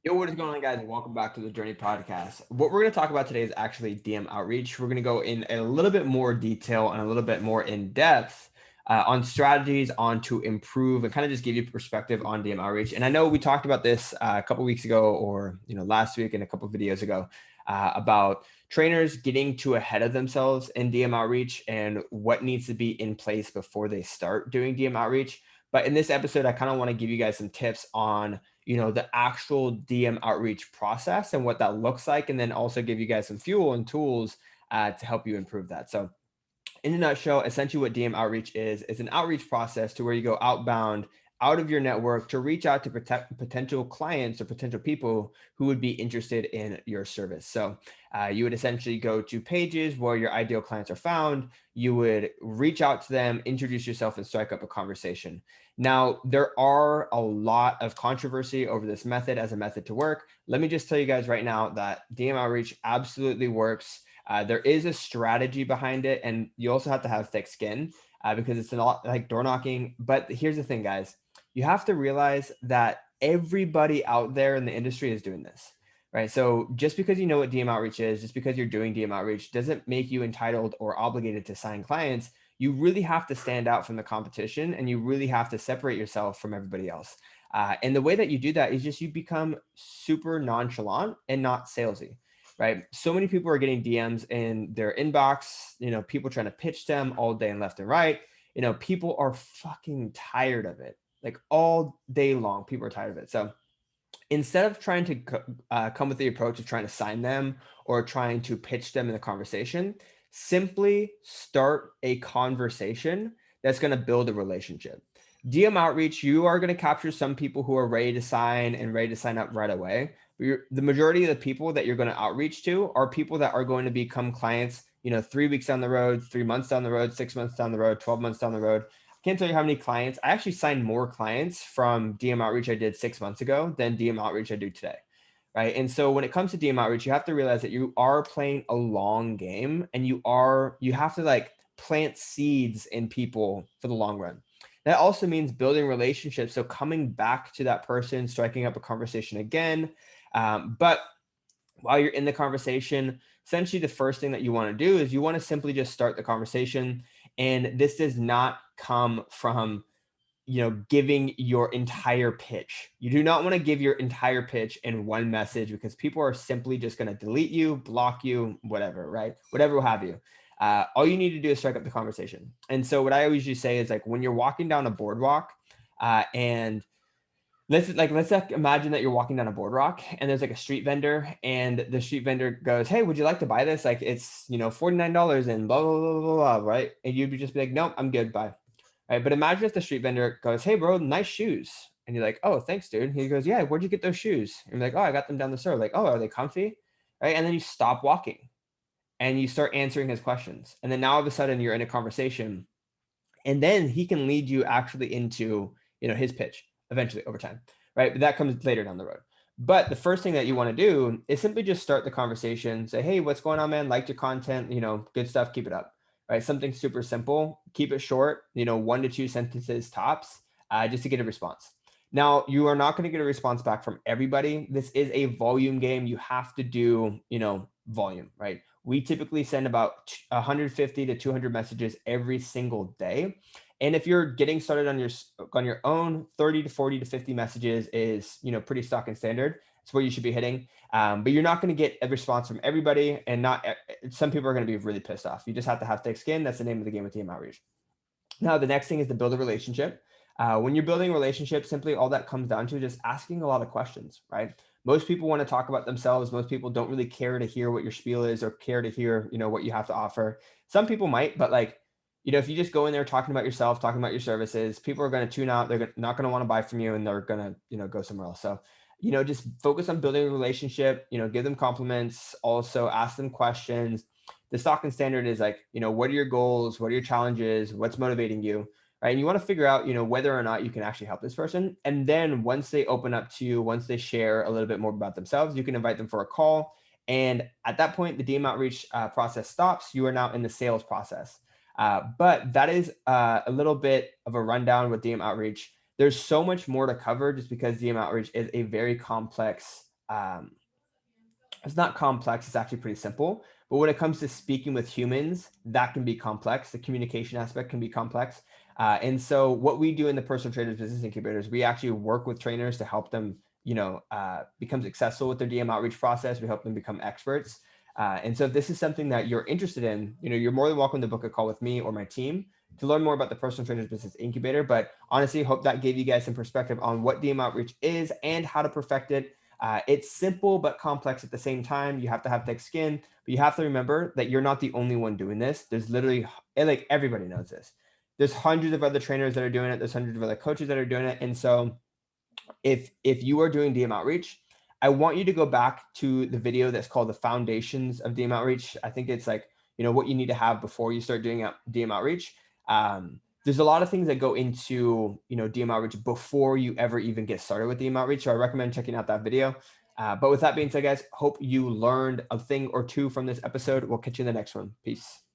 Yo, what is going on, guys? And welcome back to the Journey Podcast. What we're going to talk about today is actually DM outreach. We're going to go in a little bit more detail and a little bit more in depth on strategies on to improve and kind of just give you perspective on DM outreach. And I know we talked about this a couple weeks ago, or last week and a couple videos ago about trainers getting too ahead of themselves in DM outreach and what needs to be in place before they start doing DM outreach. But in this episode, I kind of want to give you guys some tips on the actual DM outreach process and what that looks like, and then also give you guys some fuel and tools to help you improve that. So in a nutshell, essentially what DM outreach is an outreach process to where you go outbound out of your network to reach out to potential clients or potential people who would be interested in your service. So you would essentially go to pages where your ideal clients are found. You would reach out to them, introduce yourself, and strike up a conversation. Now, there are a lot of controversy over this method as a method to work. Let me just tell you guys right now that DM outreach absolutely works. There is a strategy behind it, and you also have to have thick skin because it's a lot like door knocking. But here's the thing, guys. You have to realize that everybody out there in the industry is doing this, right? So just because you know what DM outreach is, just because you're doing DM outreach doesn't make you entitled or obligated to sign clients. You really have to stand out from the competition, and you really have to separate yourself from everybody else. And the way that you do that is just you become super nonchalant and not salesy, right? So many people are getting DMs in their inbox, people trying to pitch them all day and left and right. People are fucking tired of it. Like all day long, people are tired of it. So instead of trying to come with the approach of trying to sign them or trying to pitch them in the conversation, simply start a conversation that's going to build a relationship. DM outreach, you are going to capture some people who are ready to sign and ready to sign up right away. But the majority of the people that you're going to outreach to are people that are going to become clients, 3 weeks down the road, 3 months down the road, 6 months down the road, 12 months down the road. Can't tell you how many clients. I actually signed more clients from DM outreach I did 6 months ago than DM outreach I do today. Right. And so when it comes to DM outreach, you have to realize that you are playing a long game, and you have to like plant seeds in people for the long run. That also means building relationships. So coming back to that person, striking up a conversation again. But while you're in the conversation, essentially the first thing that you want to do is you want to simply just start the conversation. And this does not come from giving your entire pitch. You do not want to give your entire pitch in one message because people are simply just going to delete you, block you, whatever, right? Whatever will have you. All you need to do is strike up the conversation. And so what I always usually say is like when you're walking down a boardwalk and let's imagine that you're walking down a boardwalk and there's like a street vendor, and the street vendor goes, "Hey, would you like to buy this? Like it's $49 and blah blah blah blah blah," right? And you'd just be like, "Nope, I'm good, bye." Right? But imagine if the street vendor goes, "Hey, bro, nice shoes," and you're like, "Oh, thanks, dude." He goes, "Yeah, where'd you get those shoes?" And you're like, "Oh, I got them down the store." Like, "Oh, are they comfy?" Right? And then you stop walking and you start answering his questions, and then now all of a sudden you're in a conversation, and then he can lead you actually into his pitch eventually over time, right? But that comes later down the road. But the first thing that you want to do is simply just start the conversation. Say, "Hey, what's going on, man? Liked your content, good stuff, keep it up." Right? Something super simple, keep it short, 1 to 2 sentences tops, just to get a response. Now, you are not going to get a response back from everybody. This is a volume game. You have to do volume, right? We typically send about 150 to 200 messages every single day. And if you're getting started on your own, 30 to 40 to 50 messages is pretty stock and standard. It's where you should be hitting. But you're not going to get a response from everybody, and not some people are going to be really pissed off. You just have to have thick skin. That's the name of the game with DM outreach. Now, the next thing is to build a relationship. When you're building a relationship, simply all that comes down to just asking a lot of questions, right? Most people want to talk about themselves. Most people don't really care to hear what your spiel is or care to hear, what you have to offer. Some people might, but like, if you just go in there talking about yourself, talking about your services, people are going to tune out. They're not going to want to buy from you, and they're going to, go somewhere else. So, just focus on building a relationship, give them compliments, also ask them questions. The stock and standard is like, what are your goals? What are your challenges? What's motivating you? Right. And you want to figure out, whether or not you can actually help this person. And then once they open up to you, once they share a little bit more about themselves, you can invite them for a call. And at that point, the DM outreach process stops. You are now in the sales process. But that is a little bit of a rundown with DM outreach. There's so much more to cover just because DM outreach is a very complex um, it's not complex. It's actually pretty simple. But when it comes to speaking with humans, that can be complex. The communication aspect can be complex. And so what we do in the personal trainers business incubators, we actually work with trainers to help them, become successful with their DM outreach process. We help them become experts. And so if this is something that you're interested in, you're more than welcome to book a call with me or my team to learn more about the personal trainers business incubator. But honestly, hope that gave you guys some perspective on what DM outreach is and how to perfect it. It's simple but complex at the same time. You have to have thick skin, but you have to remember that you're not the only one doing this. There's literally, like, everybody knows this. There's hundreds of other trainers that are doing it. There's hundreds of other coaches that are doing it. And so if you are doing DM outreach, I want you to go back to the video that's called the foundations of DM outreach. I think it's like, what you need to have before you start doing DM outreach. There's a lot of things that go into, DM outreach before you ever even get started with DM outreach. So I recommend checking out that video. But with that being said, guys, hope you learned a thing or two from this episode. We'll catch you in the next one. Peace.